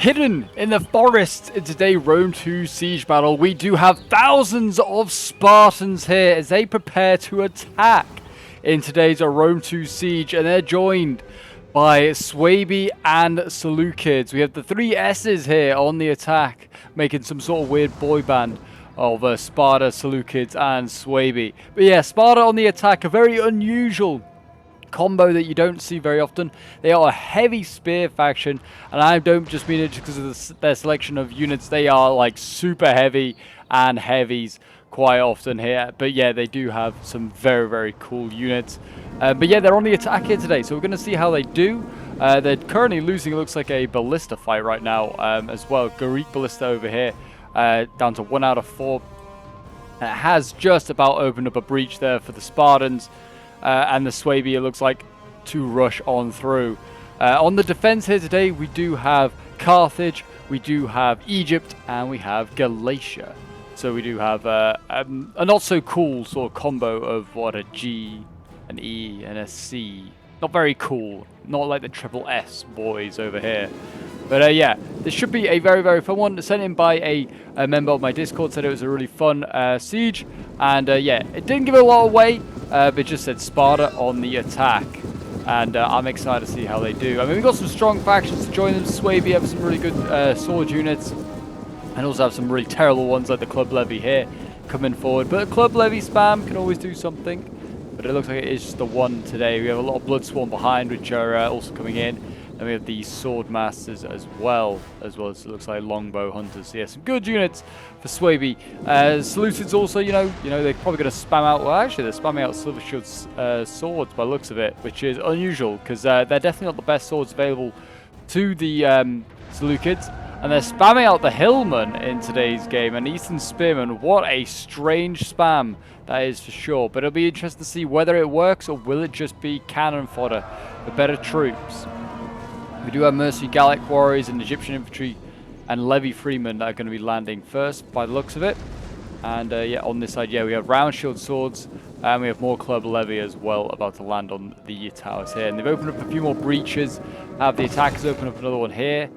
Hidden in the forest in today's Rome 2 siege battle, we do have thousands of Spartans here as they prepare to attack in today's Rome 2 siege, and they're joined by Swaby and Seleucids. We have the three S's here on the attack, making some sort of weird boy band of Sparta, Seleucids, and Swaby. But yeah, Sparta on the attack, a very unusual combo that you don't see very often. They are a heavy spear faction, and I don't just mean it just because of their selection of units. They are like super heavy and heavies quite often here. But yeah, they do have some very, very cool units. But yeah, they're on the attack here today, so we're going to see how they do. They're currently losing, it looks like, a ballista fight right now as well. Greek ballista over here, down to 1 out of 4. It has just about opened up a breach there for the Spartans. And the Swaby, it looks like, to rush on through. On the defense here today, we do have Carthage, we do have Egypt, and we have Galatia. So we do have a not so cool sort of combo of what, a G, an E, and a C. Not very cool. Not like the triple S boys over here. But yeah, this should be a very, very fun one. Sent in by a member of my Discord, said it was a really fun siege. And yeah, it didn't give a lot away, but it just said Sparta on the attack. And I'm excited to see how they do. I mean, we've got some strong factions to join them. Swaby have some really good sword units. And also have some really terrible ones like the Club Levy here coming forward. But Club Levy spam can always do something. But it looks like it is just the one today. We have a lot of Bloodsworn behind, which are also coming in. And we have the Sword Masters as well as it looks like Longbow Hunters. So yeah, some good units for Swaby. Seleucids also, you know, they're probably going to spam out. Well, actually, they're spamming out Silver Shield swords by the looks of it, which is unusual because they're definitely not the best swords available to the Seleucids. And they're spamming out the Hillman in today's game. And Eastern Spearman, what a strange spam that is for sure. But it'll be interesting to see whether it works or will it just be cannon fodder for better troops. We do have Mercenary Gallic Warriors and Egyptian Infantry and Levy Freemen that are going to be landing first by the looks of it. And yeah, on this side, yeah, we have Round Shield Swords and we have more Club Levy as well about to land on the towers here. And they've opened up a few more breaches. Have the attackers open up another one here.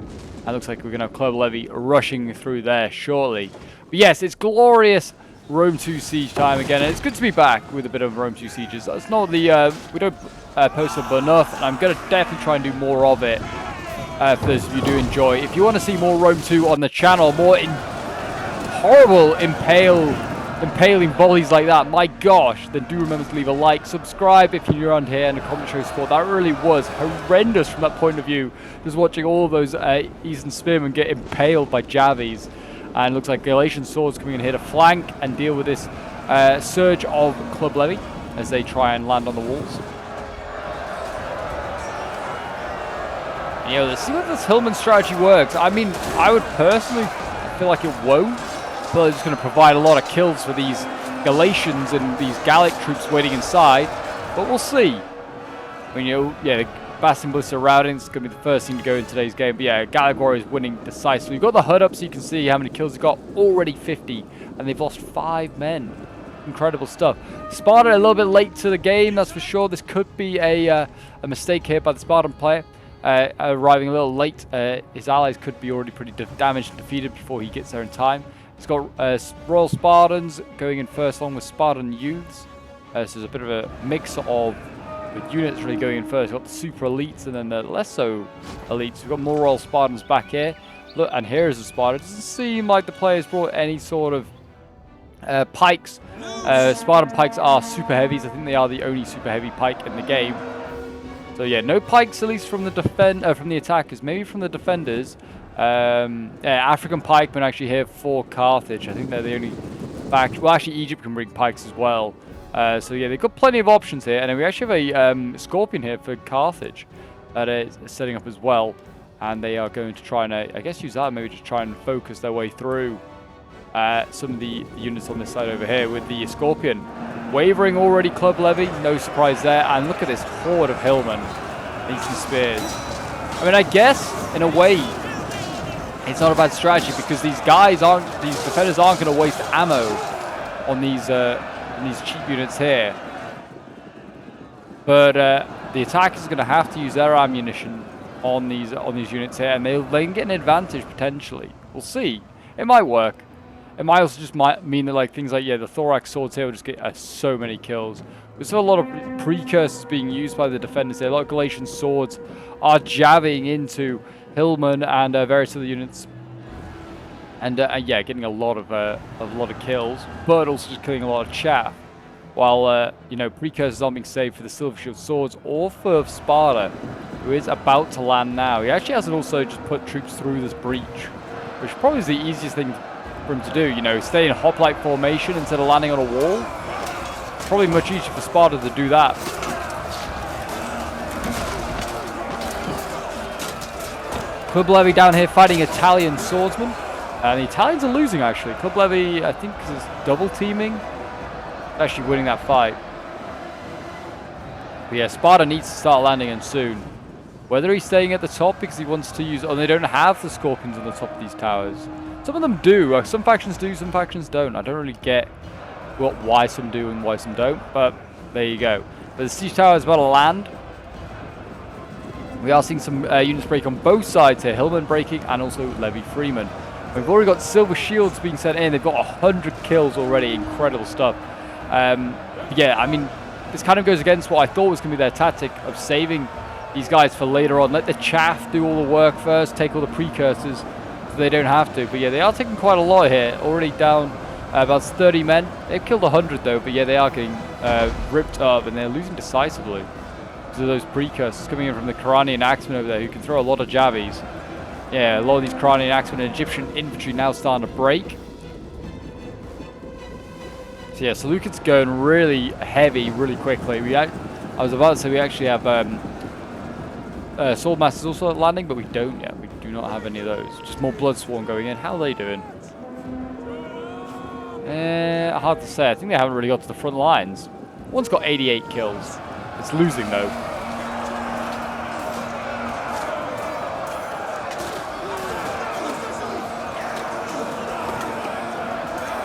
And looks like we're going to have Club Levy rushing through there shortly. But yes, it's glorious Rome 2 siege time again. And it's good to be back with a bit of Rome 2 sieges. That's not the... we don't post up enough. And I'm going to definitely try and do more of it. For those of you who do enjoy. If you want to see more Rome 2 on the channel, more horrible impaling volleys like that, my gosh, then do remember to leave a like, subscribe if you're new around here, and a comment show support. That really was horrendous from that point of view, just watching all of those Eastern Spearmen get impaled by Javies. And it looks like Galatian swords coming in here to flank and deal with this surge of Club Levy as they try and land on the walls. And, you know, let's see what this Hillman strategy works. I mean, I would personally feel like it won't. But it's going to provide a lot of kills for these Galatians and these Gallic troops waiting inside. But we'll see. I mean, you know, yeah, the Bastion Ballista routing is going to be the first thing to go in today's game. But yeah, Gallic Warriors winning decisively. We've got the HUD up so you can see how many kills they've got. Already 50. And they've lost 5 men. Incredible stuff. Sparta a little bit late to the game, that's for sure. This could be a mistake here by the Spartan player. Arriving a little late. His allies could be already pretty damaged and defeated before he gets there in time. It's got Royal Spartans going in first along with Spartan Youths. So there's a bit of a mix of units really going in first. We've got the Super Elites and then the less so Elites. We've got more Royal Spartans back here. Look, and here is the Sparta. It doesn't seem like the players brought any sort of pikes. Spartan pikes are super heavies. I think they are the only super heavy pike in the game. So yeah, no pikes at least from the from the attackers. Maybe from the defenders. Yeah, African pikemen actually here for Carthage. I think they're the only faction. Well, actually, Egypt can bring pikes as well. So yeah, they've got plenty of options here. And then we actually have a Scorpion here for Carthage that is setting up as well. And they are going to try and, I guess, use that maybe to try and focus their way through some of the units on this side over here with the Scorpion. Wavering already, Club Levy, no surprise there. And look at this horde of Hillmen. Eastern Spears. I mean, I guess, in a way, it's not a bad strategy because these defenders aren't going to waste ammo on these cheap units here. But the attackers are going to have to use their ammunition on these units here, and they can get an advantage potentially. We'll see. It might work. It might also just mean that like things like the thorax swords here will just get so many kills. There's still a lot of precursors being used by the defenders here. A lot of Galatian swords are jabbing into Hillman and various other units, and yeah, getting a lot of kills, but also just killing a lot of chaff. While you know, precursors aren't being saved for the Silver Shield swords or for Sparta, who is about to land now. He actually hasn't also just put troops through this breach, which probably is the easiest thing for him to do. You know, stay in hoplite formation instead of landing on a wall. Probably much easier for Sparta to do that. Club Levy down here fighting Italian swordsmen. And the Italians are losing, actually. Club Levy, I think, because it's double teaming, actually winning that fight. But yeah, Sparta needs to start landing in soon. Whether he's staying at the top because he wants to use... Oh, they don't have the Scorpions on the top of these towers. Some of them do. Some factions do, some factions don't. I don't really get why some do and why some don't. But there you go. But the siege tower is about to land. We are seeing some units break on both sides here. Hillman breaking and also Levy Freeman. We've already got Silver Shields being sent in. They've got 100 kills already. Incredible stuff. Yeah, I mean, this kind of goes against what I thought was going to be their tactic of saving these guys for later on. Let the chaff do all the work first, take all the precursors so they don't have to. But yeah, they are taking quite a lot here. Already down about 30 men. They've killed 100 though, but yeah, they are getting ripped up and they're losing decisively. So those precursors coming in from the Quranian axemen over there who can throw a lot of jabbies. Yeah, a lot of these Quranian axemen and Egyptian infantry now starting to break. So yeah, Seleucid's going really heavy, really quickly. I was about to say we actually have Sword Masters also landing, but we don't yet. We do not have any of those. Just more Bloodsworn going in. How are they doing? Hard to say. I think they haven't really got to the front lines. One's got 88 kills. It's losing though.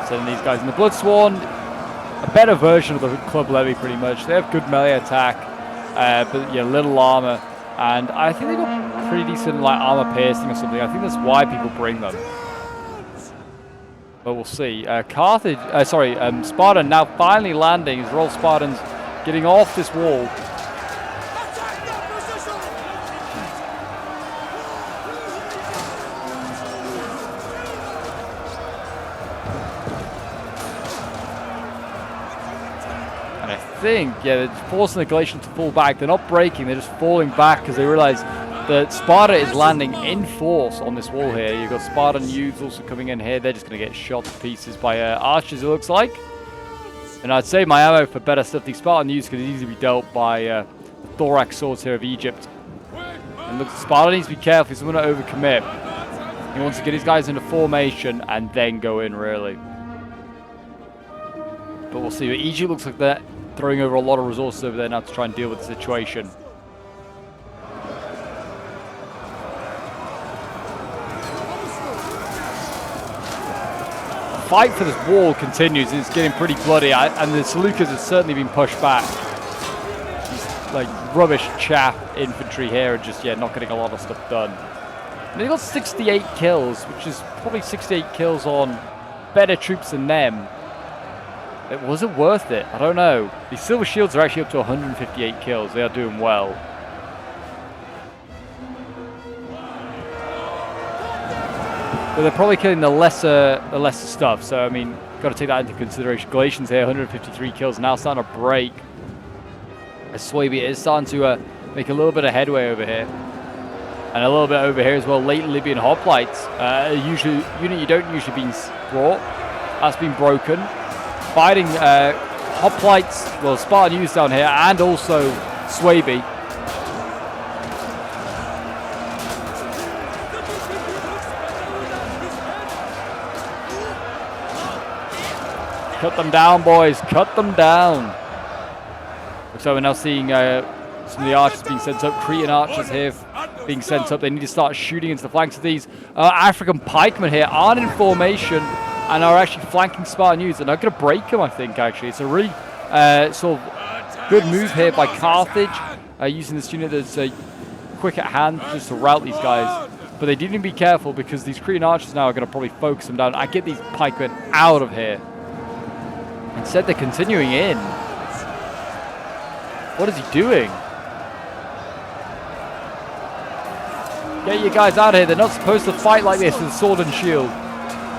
Sending these guys in the Bloodsworn. A better version of the Club Levy, pretty much. They have good melee attack, but yeah, little armor, and I think they got pretty decent like armor piercing or something. I think that's why people bring them. But we'll see. Sparta now finally landing. His Royal Spartans getting off this wall. Yeah, they're forcing the Galatians to fall back. They're not breaking, they're just falling back because they realize that Sparta is landing in force on this wall here. You've got Spartan youths also coming in here. They're just going to get shot to pieces by archers, it looks like. And I'd say my ammo for better stuff, these Spartan youths could easily be dealt by the thorax swords here of Egypt. And look, Sparta needs to be careful. He's going to overcommit. He wants to get his guys into formation and then go in, really. But we'll see. But Egypt looks like they're throwing over a lot of resources over there now to try and deal with the situation. The fight for this wall continues. It's getting pretty bloody, and the Seleucids have certainly been pushed back. These like rubbish chaff infantry here are just not getting a lot of stuff done. And they've got 68 kills, which is probably 68 kills on better troops than them. Was it worth it? I don't know. These Silver Shields are actually up to 158 kills. They are doing well. But they're probably killing the lesser stuff. So, I mean, got to take that into consideration. Galatians here, 153 kills, now starting to break. As Swaby is starting to make a little bit of headway over here. And a little bit over here as well. Late Libyan hoplites. Unit you don't usually be brought. That's been broken. Fighting hoplites, well, Spartan youths down here, and also Swaby. Cut them down, boys. Cut them down. So we're now seeing some of the archers being sent up. Cretan archers here being sent up. They need to start shooting into the flanks of these African pikemen here. Aren't in formation and are actually flanking Spartan youths. And they're going to break them, I think, actually. It's a really sort of good move here by Carthage, using this unit that's quick at hand just to rout these guys. But they need to be careful because these Cretan archers now are going to probably focus them down. I get these pikemen out of here. Instead, they're continuing in. What is he doing? Get you guys out of here. They're not supposed to fight like this with a sword and shield.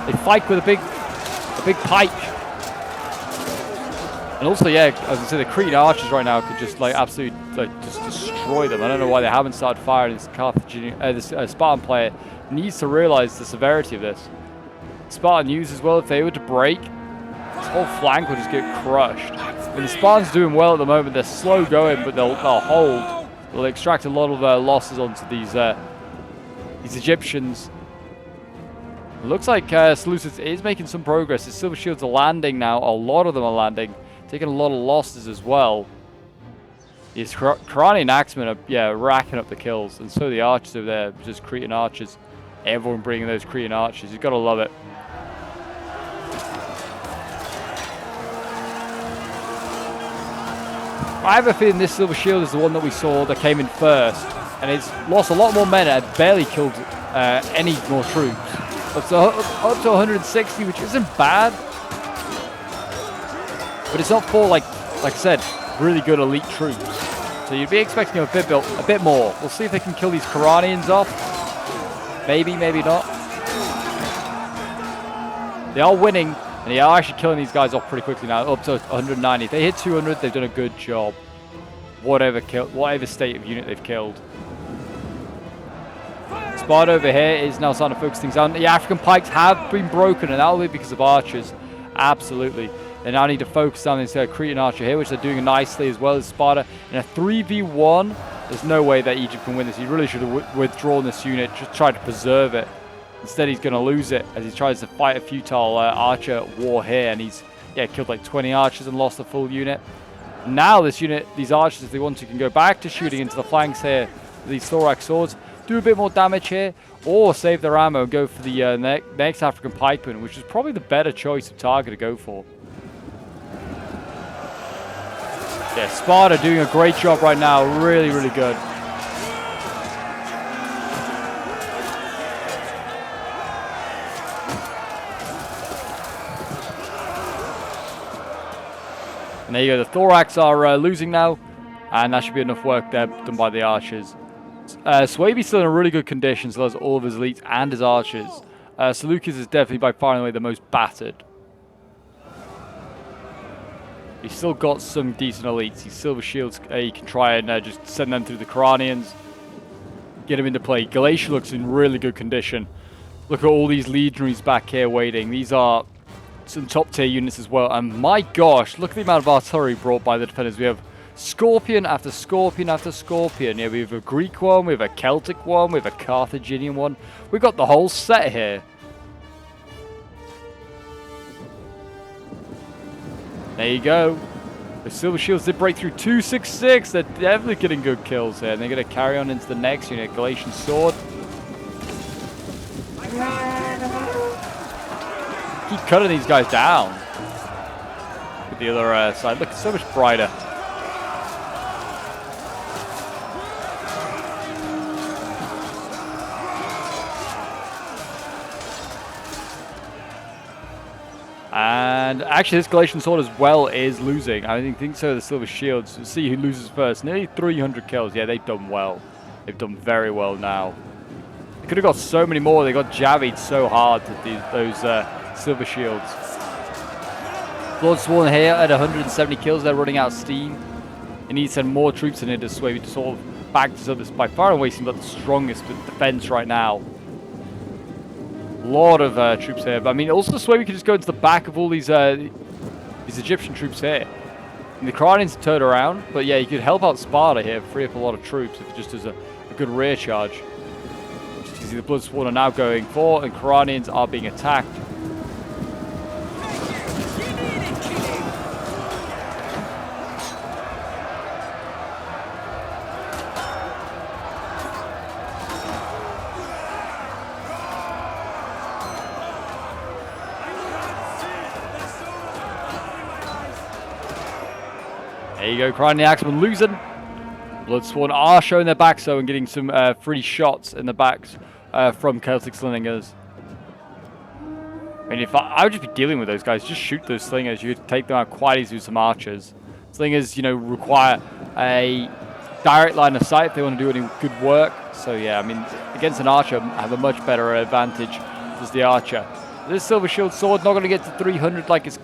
They fight with a big pike. And also, yeah, as I say, the Cretan archers right now could just like absolutely just destroy them. I don't know why they haven't started firing. This Carthaginian, this Spartan player needs to realize the severity of this. Spartan use as well. If they were to break, this whole flank would just get crushed. I mean, the Spartans doing well at the moment. They're slow going, but they'll hold. They'll extract a lot of losses onto these Egyptians. It looks like Seleucus is making some progress. His silver shields are landing now. A lot of them are landing. Taking a lot of losses as well. These Khuranian axemen are, yeah, racking up the kills. And so the archers over there, just Cretan archers. Everyone bringing those Cretan archers. You've got to love it. I have a feeling this silver shield is the one that we saw that came in first. And it's lost a lot more men and barely killed any more troops. Up to 160, which isn't bad. But it's not for, like I said, really good elite troops. So you'd be expecting a bit more. We'll see if they can kill these Khuranians off. Maybe, maybe not. They are winning, and they are actually killing these guys off pretty quickly now, up to 190. If they hit 200, they've done a good job. Whatever state of unit they've killed. Sparta over here is now starting to focus things on. The African pikes have been broken, and that'll be because of archers. Absolutely. They now need to focus on this Cretan archer here, which they're doing nicely as well as Sparta. In a 3v1, there's no way that Egypt can win this. He really should have withdrawn this unit, just tried to preserve it. Instead, he's going to lose it as he tries to fight a futile archer war here. And he's killed like 20 archers and lost the full unit. Now this unit, these archers, if they want to, can go back to shooting into the flanks here with these thorax swords. Do a bit more damage here, or save their ammo and go for the next African pikeman, which is probably the better choice of target to go for. Yeah, Sparta doing a great job right now. Really, really good. And there you go. The thorax are losing now, and that should be enough work there done by the archers. Swaby's still in a really good condition, as well as all of his elites and his archers. Seleucus is definitely by far and away the most battered. He's still got some decent elites. His silver shields, he can try and just send them through the Khuranians. Get him into play. Galatia looks in really good condition. Look at all these legionaries back here waiting. These are some top tier units as well. And my gosh, look at the amount of artillery brought by the defenders. We have Scorpion after Scorpion after Scorpion. Yeah, we have a Greek one, we have a Celtic one, we have a Carthaginian one. We've got the whole set here. There you go. The silver shields did break through 266. They're definitely getting good kills here. And they're going to carry on into the next unit. Galatian sword. Keep cutting these guys down. With the other side. Look, it's so much brighter. And actually, this Galatian sword as well is losing. I don't think so. The silver shields. We'll see who loses first. Nearly 300 kills. Yeah, they've done well. They've done very well now. They could have got so many more. They got javied so hard to those silver shields. Bloodsworn here at 170 kills. They're running out of steam. They need to send more troops in here to sort of back this up. This by far and away seems like the strongest defense right now. Lot of troops here, but I mean, also this way we can just go into the back of all these Egyptian troops here. And the Khuranians turn around, but yeah, you could help out Sparta here, free up a lot of troops if it just does a good rear charge. Just you see the Bloodsworn are now going for, and Khuranians are being attacked. There you go, Khuranian axemen losing. Bloodsworn are showing their backs though and getting some free shots in the backs from Celtic Slingers. I mean, if I would just be dealing with those guys, just shoot those Slingers. You could take them out quite easily with some archers. Slingers, you know, require a direct line of sight if they want to do any good work. So yeah, I mean, against an archer, I have a much better advantage as the archer. This Silver Shield Sword not going to get to 300 like its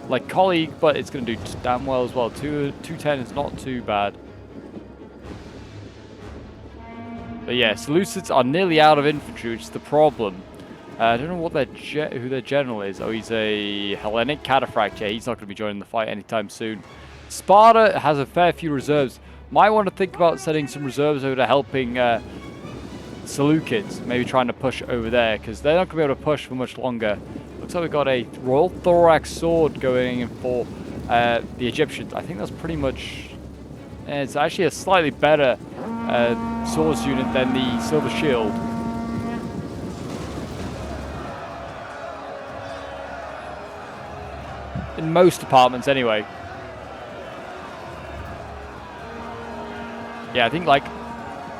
like colleague, but it's going to do damn well as well. 210 is not too bad. But yeah, Seleucids are nearly out of infantry, which is the problem. I don't know what who their general is. Oh, he's a Hellenic Cataphract. Yeah, he's not going to be joining the fight anytime soon. Sparta has a fair few reserves. Might want to think about sending some reserves over to helping Seleucids. Maybe trying to push over there, because they're not going to be able to push for much longer. Looks like we've got a Royal Thorax Sword going in for the Egyptians. I think that's pretty much... it's actually a slightly better swords unit than the Silver Shield. In most departments, anyway. Yeah, I think, like,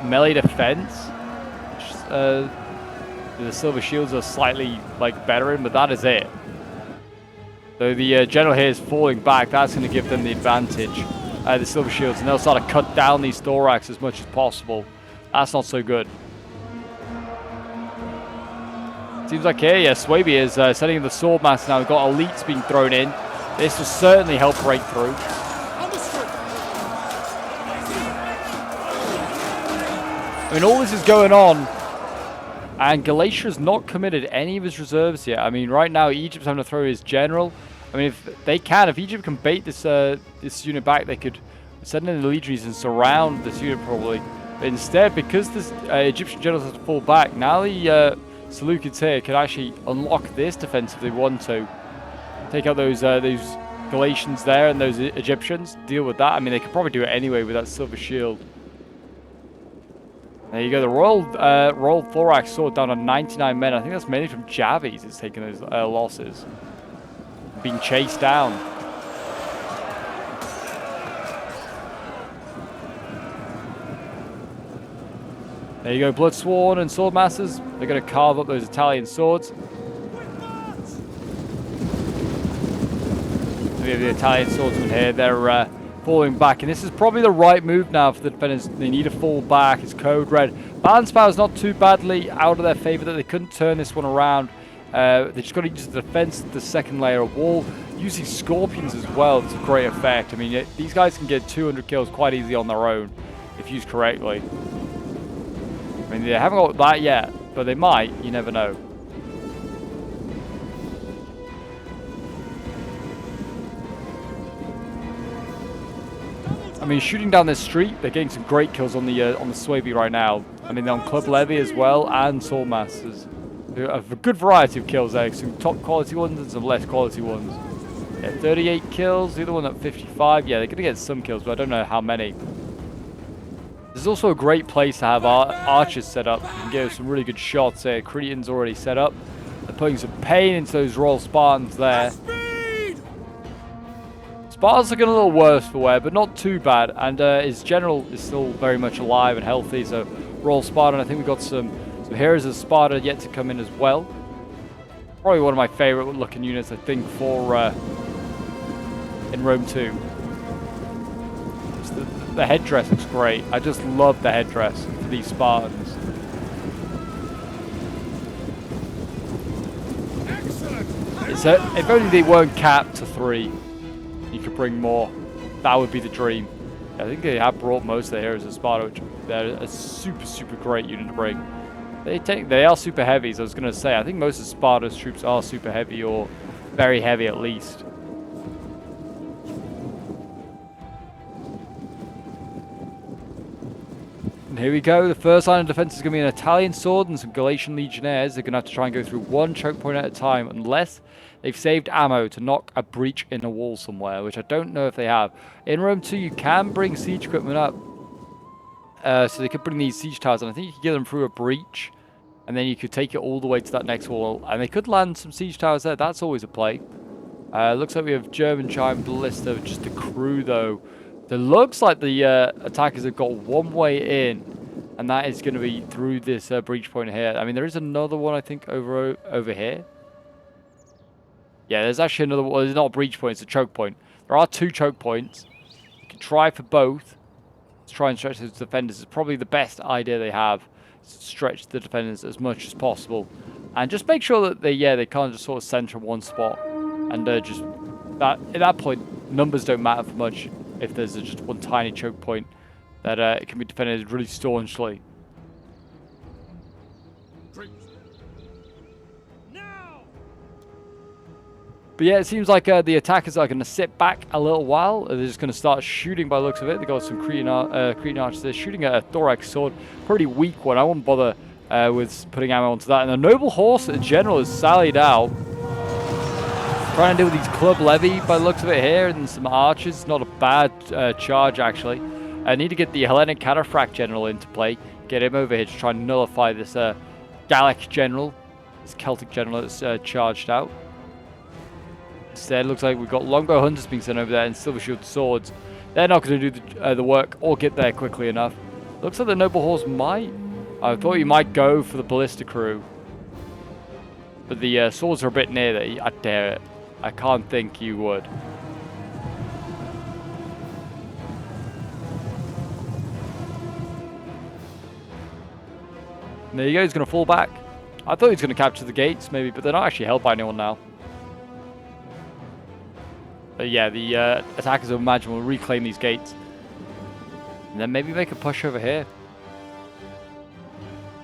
melee defense, the Silver Shields are slightly, like, better in, but that is it. So the general here is falling back. That's going to give them the advantage. The Silver Shields, and they'll start to cut down these Thorax as much as possible. That's not so good. Seems like here, yeah, Swabia is setting in the sword mass now. We've got elites being thrown in. This will certainly help break through. I mean, all this is going on, and Galatia's not committed any of his reserves yet. I mean, right now, Egypt's having to throw his general. I mean, if Egypt can bait this this unit back, they could send in the legionaries and surround this unit probably. But instead, because this Egyptian general has to fall back, now the Seleucids here can actually unlock this defense if they want to. Take out those Galatians there and those Egyptians. Deal with that. I mean, they could probably do it anyway with that Silver Shield. There you go. The Royal Thorax Sword down to 99 men. I think that's mainly from Javis. It's taking those losses. Being chased down. There you go. Bloodsworn and Swordmasters. They're going to carve up those Italian swords. We have the Italian swordsmen here. They're falling back, and this is probably the right move now for the defenders. They need to fall back. It's code red. Balance power is not too badly out of their favor that they couldn't turn this one around. They just got to use the defense, the second layer of wall. Using scorpions as well, it's a great effect. I mean, these guys can get 200 kills quite easily on their own if used correctly. I mean, they haven't got that yet, but they might. You never know. I mean, shooting down this street, they're getting some great kills on the Swaby right now. I mean, they're on Club Levy as well, and Swordmasters. A good variety of kills there, some top quality ones and some less quality ones. Yeah, 38 kills, the other one at 55. Yeah, they're going to get some kills, but I don't know how many. This is also a great place to have archers set up. You can get some really good shots there. Cretians already set up. They're putting some pain into those Royal Spartans there. Sparta's looking a little worse for wear, but not too bad. And his general is still very much alive and healthy. So Royal Spartan, I think we've got some heroes of Sparta yet to come in as well. Probably one of my favorite looking units, I think, for in Rome 2. The headdress looks great. I just love the headdress for these Spartans. If only they weren't capped to 3, you could bring more. That would be the dream. I think they have brought most of the heroes of Sparta, which they're a super great unit to bring. They are super heavy, so I was going to say, I think most of Sparta's troops are super heavy, or very heavy at least. And here we go, the first line of defense is going to be an Italian sword and some Galatian legionnaires. They're going to have to try and go through one choke point at a time, unless they've saved ammo to knock a breach in a wall somewhere, which I don't know if they have. In Rome 2, you can bring siege equipment up. So they could bring these siege towers, and I think you could get them through a breach. And then you could take it all the way to that next wall. And they could land some siege towers there. That's always a play. Looks like we have German Chime Ballista, just a crew, though, So it looks like the attackers have got one way in, and that is going to be through this breach point here. I mean, there is another one, I think, over here. Yeah, there's actually another one. Well, it's not a breach point, it's a choke point. There are 2 choke points. You can try for both. Let's try and stretch those defenders. It's probably the best idea they have. Stretch the defenders as much as possible. And just make sure that they can't just sort of center one spot. And just that at that point, numbers don't matter for much if there's just one tiny choke point that it can be defended really staunchly. But yeah, it seems like the attackers are going to sit back a little while. They're just going to start shooting by the looks of it. They've got some Cretan archers. They're shooting at a thorax sword. Pretty weak one. I won't bother with putting ammo onto that. And the noble horse in general is sallied out. Trying to deal with these club levy by the looks of it here. And some archers. Not a bad charge, actually. I need to get the Hellenic Cataphract general into play. Get him over here to try and nullify this Gallic general. This Celtic general that's charged out. Instead, looks like we've got longbow hunters being sent over there and silver shield swords. They're not going to do the work or get there quickly enough. Looks like the noble horse might. I thought you might go for the ballista crew, but the swords are a bit near there. I dare it. I can't think you would. And there you go. He's going to fall back. I thought he was going to capture the gates, maybe, but they're not actually held by anyone now. But yeah, the attackers of Imagine will reclaim these gates. And then maybe make a push over here.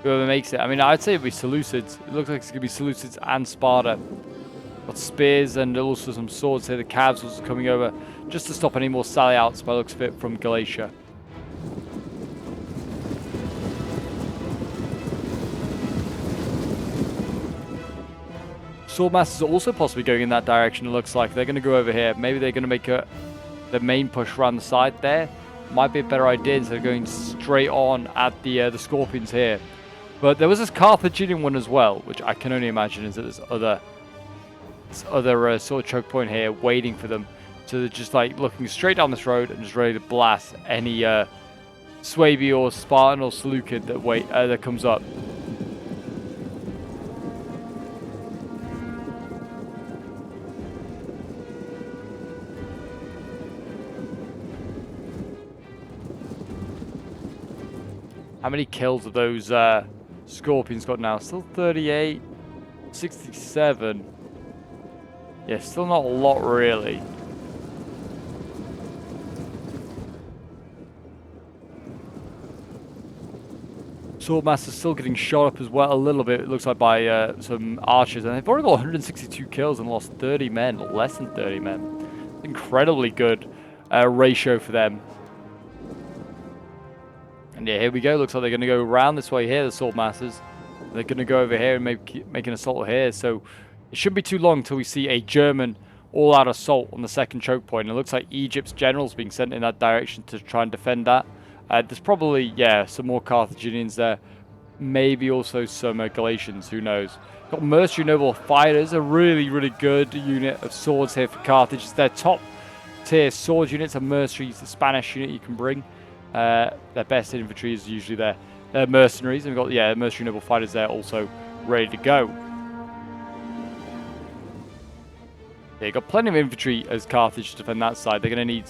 Whoever makes it. I mean, I'd say it'd be Seleucids. It looks like it's going to be Seleucids and Sparta. Got spears and also some swords here. The Cavs was coming over just to stop any more sally outs by the looks of it from Galatia. Swordmasters are also possibly going in that direction, it looks like. They're going to go over here. Maybe they're going to make the main push around the side there. Might be a better idea instead of going straight on at the Scorpions here. But there was this Carthaginian one as well, which I can only imagine is that this other sort of choke point here waiting for them. So they're just like looking straight down this road and just ready to blast any Swaby or Spartan or Seleucid that comes up. How many kills have those Scorpions got now? Still 38, 67. Yeah, still not a lot, really. Swordmaster's still getting shot up as well a little bit, it looks like, by some archers. And they've already got 162 kills and lost 30 men, less than 30 men. Incredibly good ratio for them. And yeah, here we go. Looks like they're going to go around this way here, the Swordmasters. They're going to go over here and make an assault here. So it shouldn't be too long until we see a German all-out assault on the second choke point. And it looks like Egypt's generals being sent in that direction to try and defend that. There's probably, yeah, some more Carthaginians there. Maybe also some Galatians, who knows. Got Mercenary Noble Fighters, a really, really good unit of swords here for Carthage. It's their top tier sword units, a mercenaries, the Spanish unit you can bring. Their best infantry is usually their mercenaries, and we've got, yeah, Mercenary Noble Fighters there also ready to go. Yeah, you've got plenty of infantry as Carthage to defend that side. They're going to need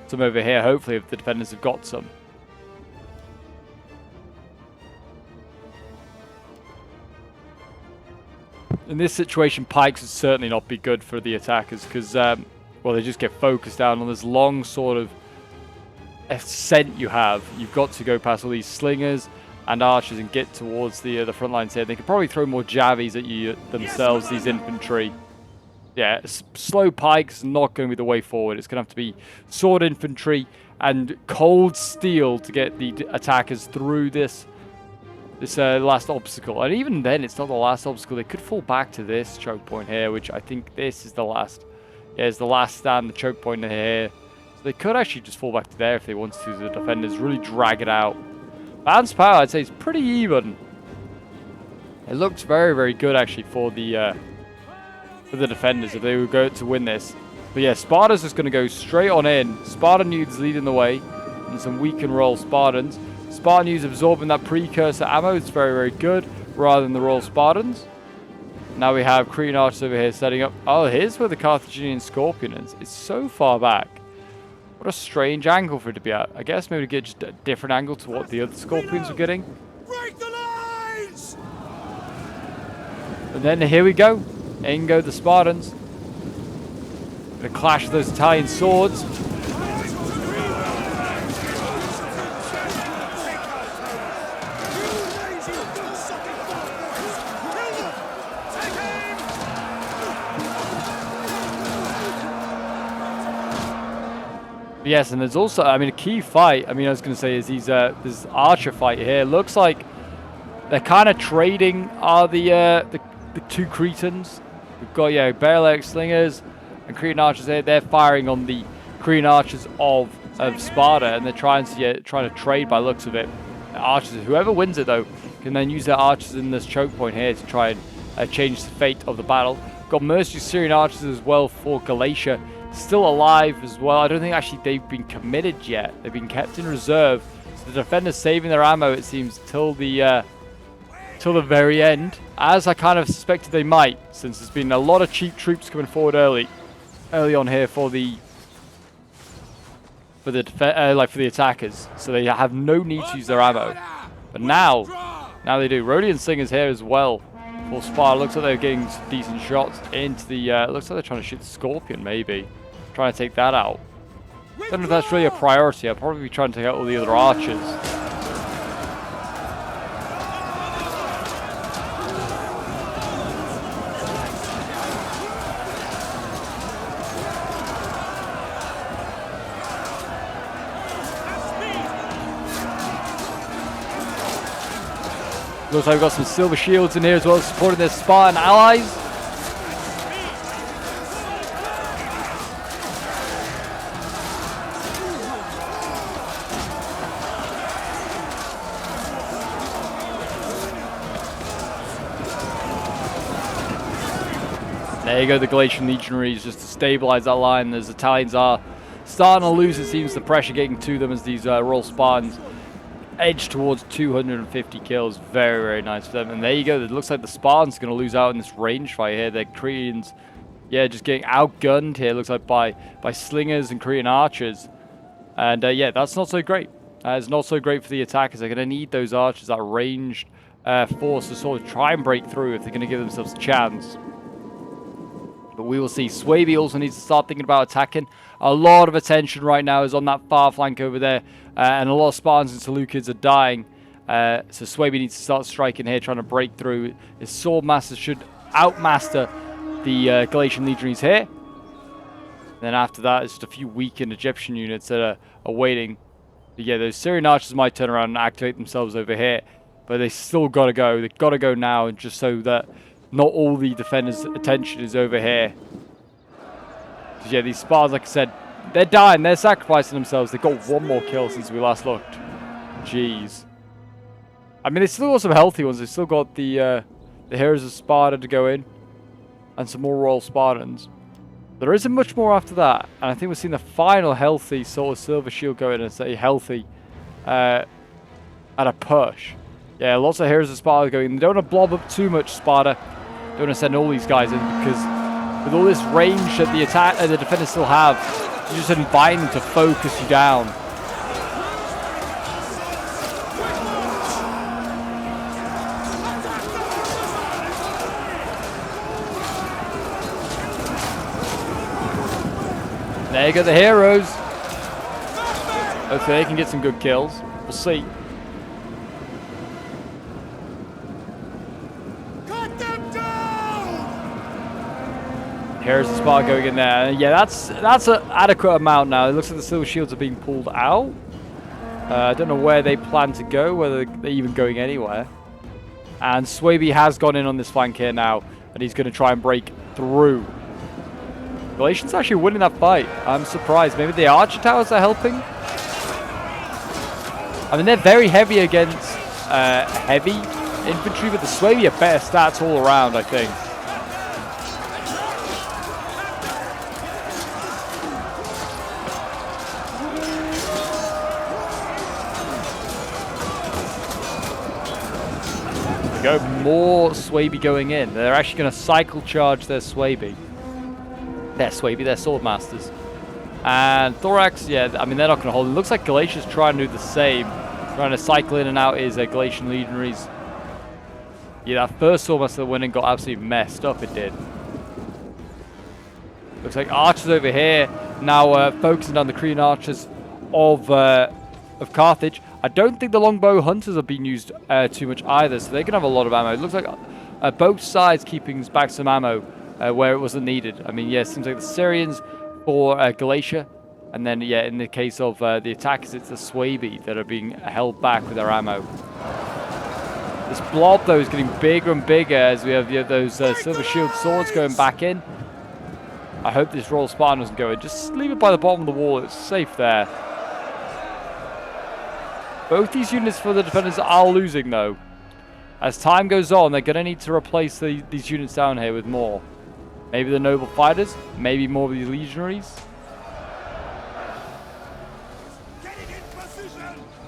some over here, hopefully, if the defenders have got some. In this situation, pikes would certainly not be good for the attackers because, well, they just get focused down on this long sort of ascent you have. You've got to go past all these slingers and archers and get towards the front lines here. They could probably throw more javies at you themselves, these infantry. Yeah, slow pikes not going to be the way forward. It's going to have to be sword infantry and cold steel to get the attackers through this last obstacle. And even then, it's not the last obstacle. They could fall back to this choke point here, which I think this is the last. Yeah, it's the last stand, the choke point here. So they could actually just fall back to there if they wanted to. The defenders really drag it out. Balance power, I'd say, is pretty even. It looks very, very good actually for the defenders if they were going to win this. But yeah, Sparta's just going to go straight on in. Spartan youths leading the way. And some weak and Royal Spartans. Spartan youths absorbing that precursor ammo. It's very, very good. Rather than the Royal Spartans. Now we have Cretan archers over here setting up. Oh, here's where the Carthaginian Scorpion is. It's so far back. What a strange angle for it to be at. I guess maybe to get just a different angle to what the other Scorpions were getting. Break the lines! And then here we go. In go the Spartans. Gonna clash with those Italian swords. Yes, and there's also, I mean, a key fight. I mean, I was going to say is this archer fight here. Looks like they're kind of trading. Are the two Cretans? We've got Bareleg slingers and Cretan archers here. They're firing on the Cretan archers of Sparta, and they're trying to trade by looks of it. Archers, whoever wins it though, can then use their archers in this choke point here to try and change the fate of the battle. Got mercenary Syrian archers as well for Galatia. Still alive as well. I don't think actually they've been committed yet. They've been kept in reserve. So the defenders saving their ammo, it seems, till the very end, as I kind of suspected they might, since there's been a lot of cheap troops coming forward early on here for the attackers. So they have no need to use their ammo. But now they do. Rhodian slingers here as well. For Sparta, looks like they're getting some decent shots into the. Looks like they're trying to shoot the Scorpion, maybe. Trying to take that out. Don't know if that's really a priority. I'll probably be trying to take out all the other archers. Looks like we've got some silver shields in here as well, supporting their Spartan allies. There you go, the Galatian legionaries just to stabilize that line. As Italians are starting to lose, it seems, the pressure getting to them as these Royal Spartans edge towards 250 kills. Very, very nice for them. And there you go. It looks like the Spartans are going to lose out in this range fight here. The Cretans, just getting outgunned here. Looks like by slingers and Cretan archers. And that's not so great. It's not so great for the attackers. They're going to need those archers, that ranged force, to sort of try and break through if they're going to give themselves a chance. But we will see. Swaby also needs to start thinking about attacking. A lot of attention right now is on that far flank over there. And a lot of Spartans and Seleucids are dying. So Swaby needs to start striking here, trying to break through. His Swordmaster should outmaster the Galatian legionaries here. And then after that, it's just a few weakened Egyptian units that are waiting. But yeah, those Syrian archers might turn around and activate themselves over here. But they still got to go. They've got to go now, just so that not all the defenders' attention is over here. Yeah, these Spartans, like I said, they're dying. They're sacrificing themselves. They've got one more kill since we last looked. Jeez. I mean, they still got some healthy ones. They've still got the Heroes of Sparta to go in. And some more Royal Spartans. There isn't much more after that. And I think we're seeing the final healthy sort of Silver Shield go in and say healthy at a push. Yeah, lots of Heroes of Sparta going in. They don't want to blob up too much, Sparta. Don't want to send all these guys in because with all this range that the defenders still have, you're just inviting them to focus you down. There you go, the heroes. Hopefully they can get some good kills. We'll see. Here's the Sparta going in there. Yeah, that's an adequate amount now. It looks like the silver shields are being pulled out. I don't know where they plan to go, whether they're even going anywhere. And Swaby has gone in on this flank here now, and he's going to try and break through. Galatians actually winning that fight. I'm surprised. Maybe the archer towers are helping. I mean, they're very heavy against heavy infantry, but the Swaby are better stats all around, I think. we go. More Swaby going in. They're actually going to cycle charge their Swaby. Their Swordmasters. And Thorax, yeah, I mean, they're not going to hold. It looks like Galatia's trying to do the same. Trying to cycle in and out his Galatian legionaries. Yeah, that first Swordmaster that went in got absolutely messed up, it did. Looks like archers over here now focusing on the Korean archers of Carthage. I don't think the longbow hunters are being used too much either, so they can have a lot of ammo. It looks like both sides keeping back some ammo where it wasn't needed. I mean, yeah, it seems like the Syrians for Galatia, and then, yeah, in the case of the attackers, it's the Swaby that are being held back with their ammo. This blob, though, is getting bigger and bigger as we have those silver shield swords going back in. I hope this Royal Spartan doesn't go in. Just leave it by the bottom of the wall. It's safe there. Both these units for the defenders are losing, though. As time goes on, they're going to need to replace these units down here with more. Maybe the noble fighters, maybe more of these legionaries.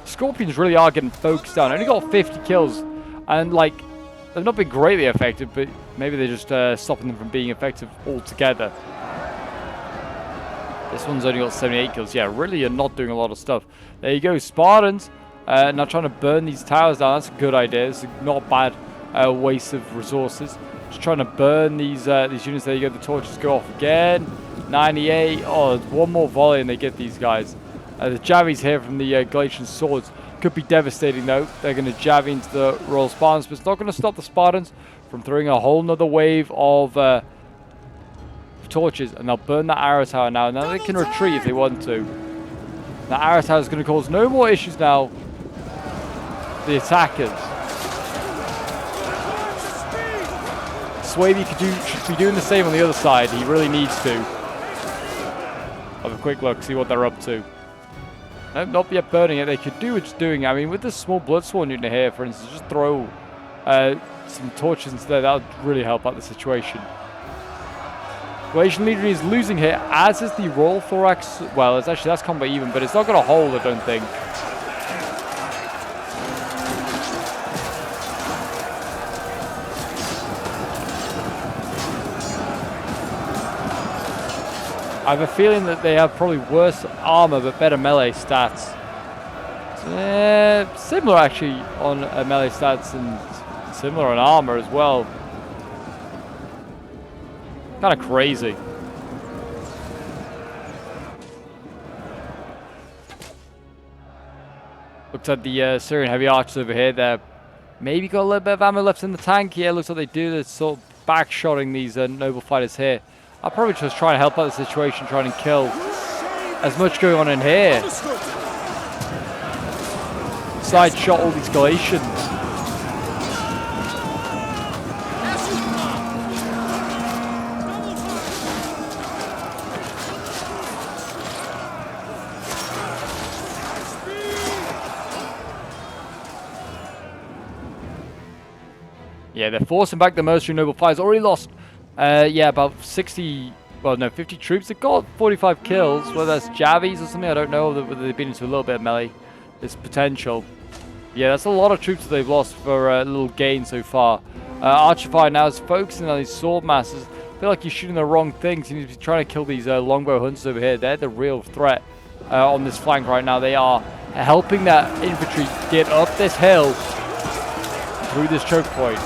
Scorpions really are getting focused down. Only got 50 kills, and like they've not been greatly effective, but maybe they're just stopping them from being effective altogether. This one's only got 78 kills. Yeah, really are not doing a lot of stuff. There you go, Spartans. Now trying to burn these towers down. That's a good idea. It's not a bad waste of resources. Just trying to burn these units. There you go. The torches go off again. 98. Oh, one more volley and they get these guys. The javies here from the Galatian swords could be devastating, though. They're going to javvy into the Royal Spartans, but it's not going to stop the Spartans from throwing a whole nother wave of torches, and they'll burn that arrow tower now. Now they can retreat if they want to. That arrow tower is going to cause no more issues now. The attackers. Swaby should be doing the same on the other side. He really needs to. Have a quick look, see what they're up to. Nope, not yet burning it. They could do what's doing. I mean, with this small Bloodsworn unit here, for instance, just throw some torches instead. That would really help out the situation. Galatian Legionary is losing here, as is the Royal Thorax. Well, that's combat even, but it's not going to hold, I don't think. I have a feeling that they have probably worse armor but better melee stats. Similar actually on melee stats and similar on armor as well. Kind of crazy. Looks like the Syrian heavy archers over here. They're maybe got a little bit of ammo left in the tank. Yeah, looks like they do. They're sort of back-shotting these noble fighters here. I'll probably just try and help out the situation, trying to kill as much going on in here. Side shot all these Galatians. Yeah, they're forcing back the mercenary noble fighters. Already lost. Yeah, about 50 troops. They've got 45 kills, whether that's Javies or something, I don't know, whether they've been into a little bit of melee. There's potential. Yeah, that's a lot of troops that they've lost for a little gain so far. Archify now is focusing on these sword masters. I feel like he's shooting the wrong things. He needs to be trying to kill these longbow hunters over here. They're the real threat on this flank right now. They are helping that infantry get up this hill through this choke point.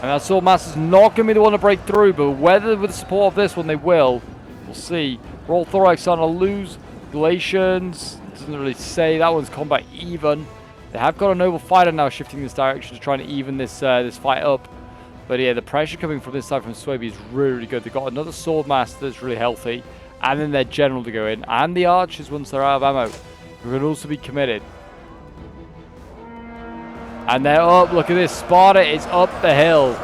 And that Swordmaster's not going to be the one to break through, but whether with the support of this one they will, we'll see. Royal Thorax starting to lose. Galatians, doesn't really say. That one's combat even. They have got a noble fighter now shifting this direction to try and even this this fight up. But yeah, the pressure coming from this side from Swaby is really, really good. They've got another Swordmaster that's really healthy, and then their general to go in, and the archers once they're out of ammo, who can also be committed. And they're up. Look at this. Sparta is up the hill.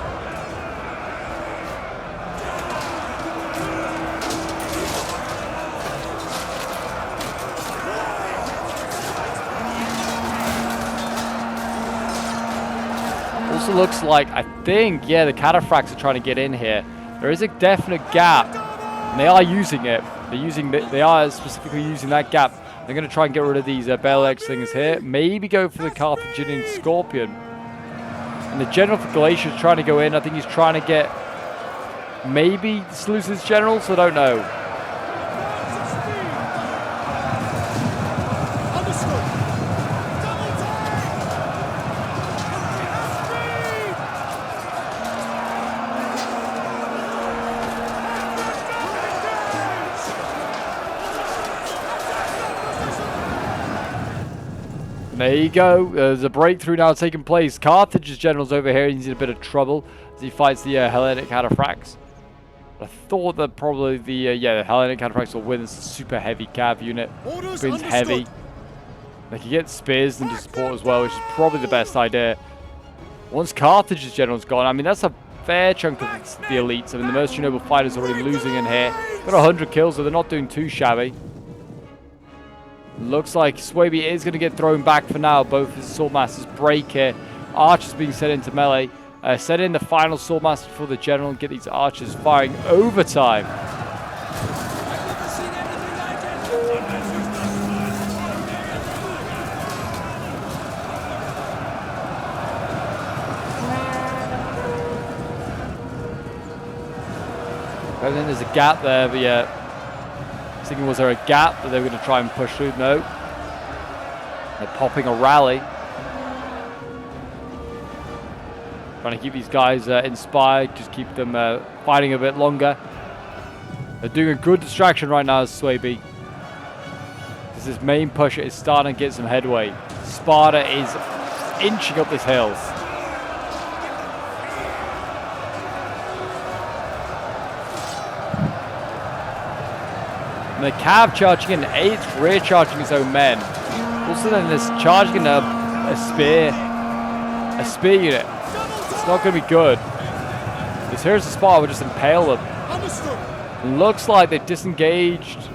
Also looks like, I think, yeah, the cataphracts are trying to get in here. There is a definite gap, and they are using it. They are specifically using that gap. They're going to try and get rid of these Bell X things here. Maybe go for the Carthaginian Scorpion. And the general for Galatia is trying to go in. I think he's trying to get maybe Seleucus' general, so I don't know. There you go. There's a breakthrough now taking place. Carthage's general's over here. He's in a bit of trouble as he fights the Hellenic cataphracts. I thought that probably the Hellenic cataphracts will win. It's a super heavy cav unit. Queen's heavy. They can get spears into support as well, which is probably the best idea. Once Carthage's general's gone, I mean, that's a fair chunk of the elites. I mean, the mercenary noble fighters are already losing in here. Got 100 kills, so they're not doing too shabby. Looks like Swaby is going to get thrown back for now. Both his Swordmasters break here. Archers being set into melee. Set in the final Swordmaster for the general and get these archers firing overtime. And then there's a gap there, but yeah. Thinking, was there a gap that they were going to try and push through? No. They're popping a rally. Trying to keep these guys inspired, just keep them fighting a bit longer. They're doing a good distraction right now as Swaby. Because his main pusher is starting to get some headway. Sparta is inching up this hill. The cav charging in, it's rear charging his own men. Also then there's charging in a spear unit. It's not going to be good. Because here's the Sparta will just impale them. Looks like they've disengaged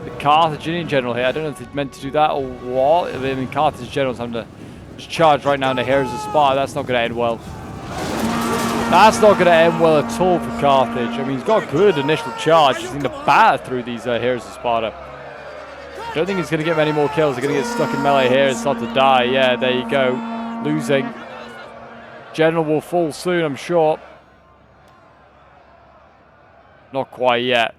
the Carthaginian general here. I don't know if they meant to do that or what. I mean, Carthage general's having to just charge right now into here's the Sparta. That's not going to end well. That's not going to end well at all for Carthage. I mean, he's got a good initial charge. He's going to batter through these heroes of Sparta. Don't think he's going to get many more kills. They're going to get stuck in melee here and start to die. Yeah, there you go. Losing. General will fall soon, I'm sure. Not quite yet.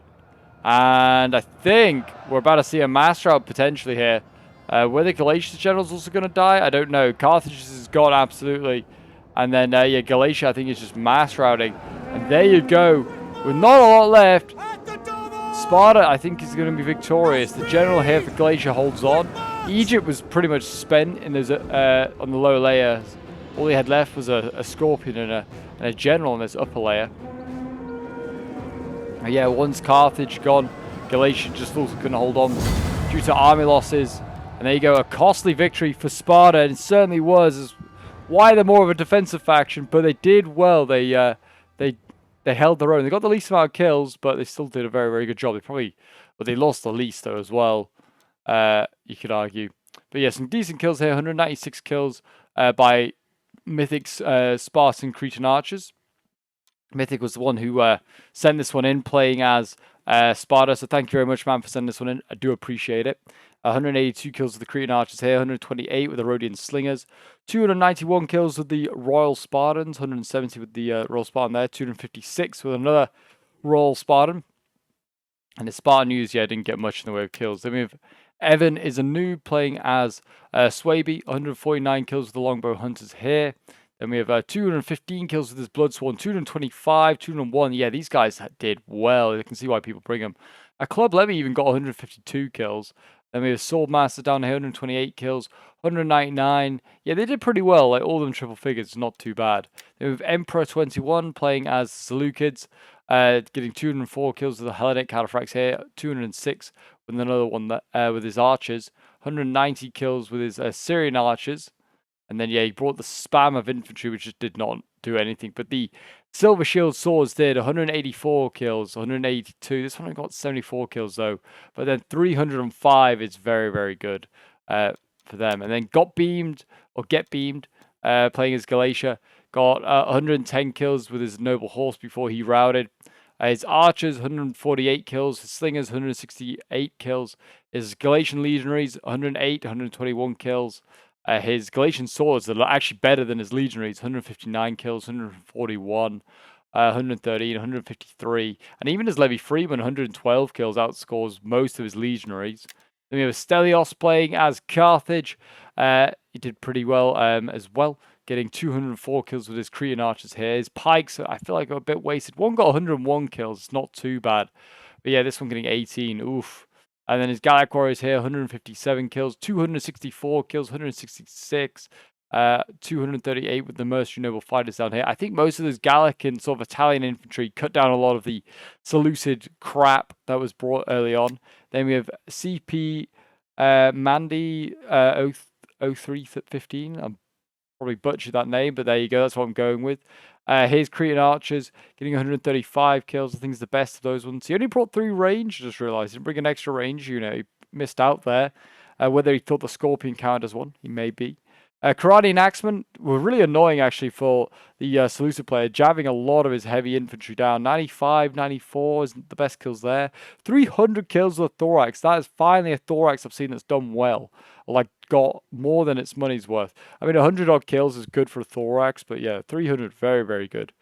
And I think we're about to see a master out potentially here. Whether Galatia's general's also going to die, I don't know. Carthage's is gone absolutely. And then, yeah, Galatia, I think, is just mass routing. And there you go. With not a lot left, Sparta, I think, is going to be victorious. The general here for Galatia holds on. Egypt was pretty much spent in those, on the lower layers. All he had left was a scorpion and a general in this upper layer. And yeah, once Carthage gone, Galatia just also couldn't hold on due to army losses. And there you go, a costly victory for Sparta. And it certainly was. Why they're more of a defensive faction, but they did well. They held their own. They got the least amount of kills, but they still did a very, very good job. They lost the least though as well. You could argue, but yeah, some decent kills here. 196 kills by Mythic's Spartan Cretan archers. Mythic was the one who sent this one in, playing as Sparta. So thank you very much, man, for sending this one in. I do appreciate it. 182 kills with the Cretan archers here, 128 with the Rhodian slingers, 291 kills with the Royal Spartans, 170 with the Royal Spartan there, 256 with another Royal Spartan. And the Spartan news, yeah, didn't get much in the way of kills. Then we have Evan is a noob playing as Swaby, 149 kills with the Longbow Hunters here. Then we have 215 kills with his Bloodsworn, 225, 201. Yeah, these guys did well. You can see why people bring them. Club Levy even got 152 kills. Then we have Swordmaster down here, 128 kills, 199. Yeah, they did pretty well. Like, all of them triple figures, not too bad. Then we have Emperor 21 playing as Seleucids, getting 204 kills with the Hellenic cataphracts here, 206 with another one that, with his archers, 190 kills with his Syrian archers. And then, yeah, he brought the spam of infantry, which just did not do anything. But the Silver Shield Swords did 184 kills, 182. This one got 74 kills, though. But then 305 is very, very good for them. And then Get Beamed, playing as Galatia. Got 110 kills with his noble horse before he routed. His archers, 148 kills. His slingers, 168 kills. His Galatian legionaries, 108, 121 kills. His Galatian swords are actually better than his legionaries, 159 kills, 141, 113, 153. And even his Levy Freeman, 112 kills, outscores most of his legionaries. Then we have Stelios playing as Carthage. He did pretty well as well, getting 204 kills with his Cretan archers here. His pikes, I feel like, are a bit wasted. One got 101 kills. It's not too bad. But yeah, this one getting 18. Oof. And then his Gallic warriors here, 157 kills, 264 kills, 166, 238 with the mercenary noble fighters down here. I think most of those Gallic and sort of Italian infantry cut down a lot of the Seleucid crap that was brought early on. Then we have CP Mandy 0315. I'm probably butchered that name, but there you go. That's what I'm going with. Here's Cretan archers getting 135 kills. I think it's the best of those ones. He only brought 3 range. I just realized he didn't bring an extra range. You know, he missed out there. Whether he thought the Scorpion counted as one, he may be. Karate and Axeman were really annoying actually for the Seleucid player, jabbing a lot of his heavy infantry down. 95, 94 is the best kills there. 300 kills with a Thorax. That is finally a Thorax I've seen that's done well. Like, got more than its money's worth. I mean, 100 odd kills is good for a Thorax, but yeah, 300, very, very good.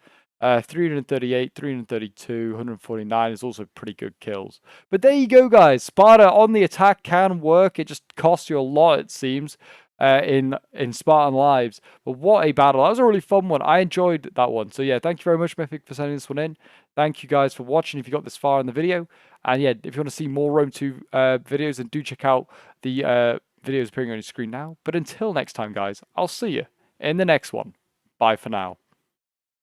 338, 332, 149 is also pretty good kills. But there you go, guys. Sparta on the attack can work. It just costs you a lot, it seems. In Spartan Lives. But what a battle. That was a really fun one. I enjoyed that one. So yeah, thank you very much, Mythic, for sending this one in. Thank you guys for watching if you got this far in the video. And yeah, if you want to see more Rome 2 videos, then do check out the videos appearing on your screen now. But until next time, guys, I'll see you in the next one. Bye for now.